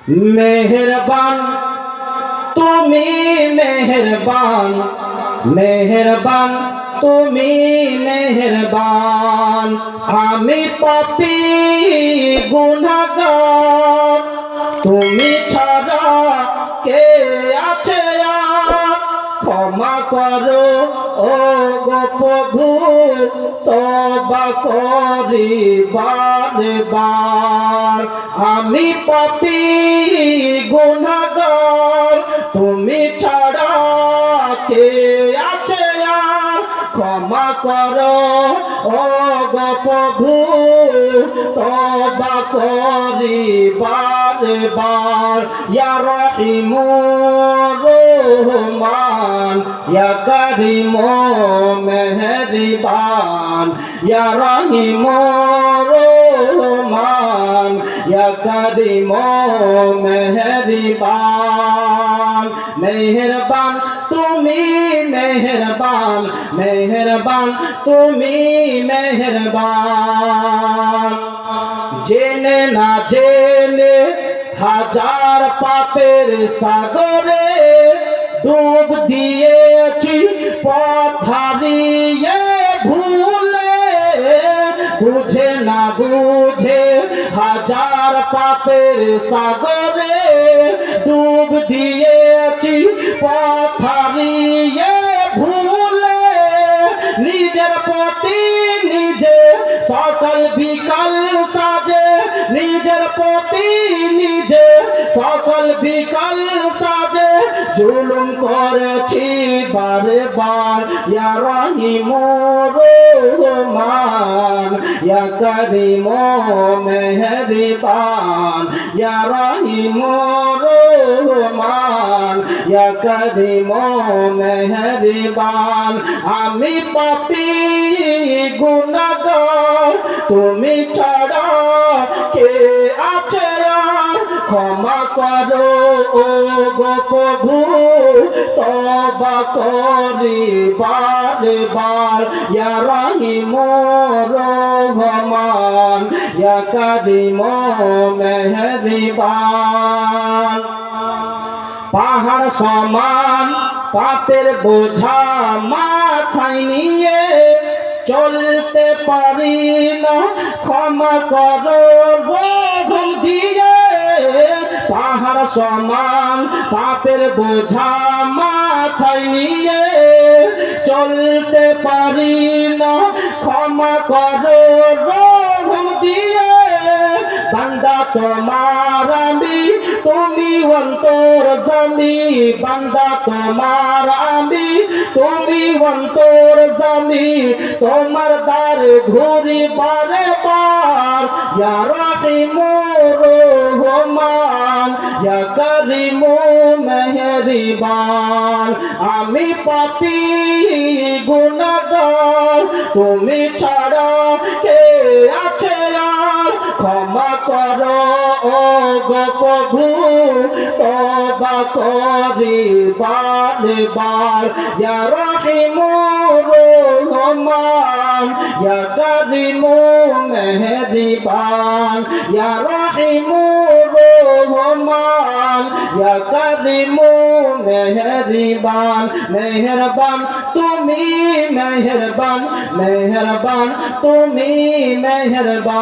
মেহেরবান তুমি মেহেরবান, মেহেরবান তুমি মেহেরবান। আমি পাপী গুনাহগার, তুমি ছাড়া কে আছে আর? ক্ষমা করো ও গো প্রভু, তওবা করি বারে বার। আমি পাপী গুনাহগার, তুমি ছাড়া কে আছে আর? ক্ষমা করো ও গো প্রভু, তওবা করি বারে বার। ইয়া রহিমু রহমান, ইয়া করিম মেহেরবান, ইয়া রহিম রহমান, ইয়া করিম মেহেরবান। মেহেরবান তুমি মেহেরবান, মেহেরবান তুমি মেহেরবান। জেনে না জেনে হাজার পাপের সাগরে ডুব দিয়েছি পথ হারিয়ে ভুলে। বুঝে না বুঝে হাজার পাপের সাগরে ডুব দিয়েছি পথ হারিয়ে ভুলে। নিজের প্রতি নিজে সকাল বিকাল সাজে, নিজের প্রতি নিজে সকাল বিকাল সাজে জুলুম করেছি বারে বার। ইয়া রহিম রহমান, ইয়া করিম মেহেরবান, ইয়া রহিম রহমান, ইয়া করিম মেহেরবান। আমি পাপী গুনাহগার, তুমি ছাড়া কে আছে আর? ক্ষমা করো ও গো প্রভু, তওবা করি বারে বার। ইয়া রহিম রহমান, ইয়া করিম মেহেরবান। পাহাড় সমান পাপের বোঝা মাথায় নিয়ে চলতে পারি না, ক্ষমা করো রহম দিয়ে। পাহাড় সমান পাপের বোঝা মাথায় নিয়ে চলতে পারি না, ক্ষমা করো রহম দিয়ে। বান্দা তোমার আমি, তুমি অন্তর্যামী। বান্দা তোমার আমি, তুমি অন্তর্যামী। তোমার দ্বারে ঘুরি বারে বার। ইয়া রহিম রহমান, ইয়া করিম মেহেরবান। আমি পাপী গুনাহগার, তুমি ছাড়া কে আছে আর? ক্ষমা করো ও গো প্রভু, তওবা করি বারে বার। ইয়া রহিম রহমান, ইয়া করিম মেহেরবান, ইয়া রহিম রহমান, ইয়া করিম মেহেরবান। মেহেরবান তুমি মেহেরবান, মেহেরবান তুমি মেহেরবান।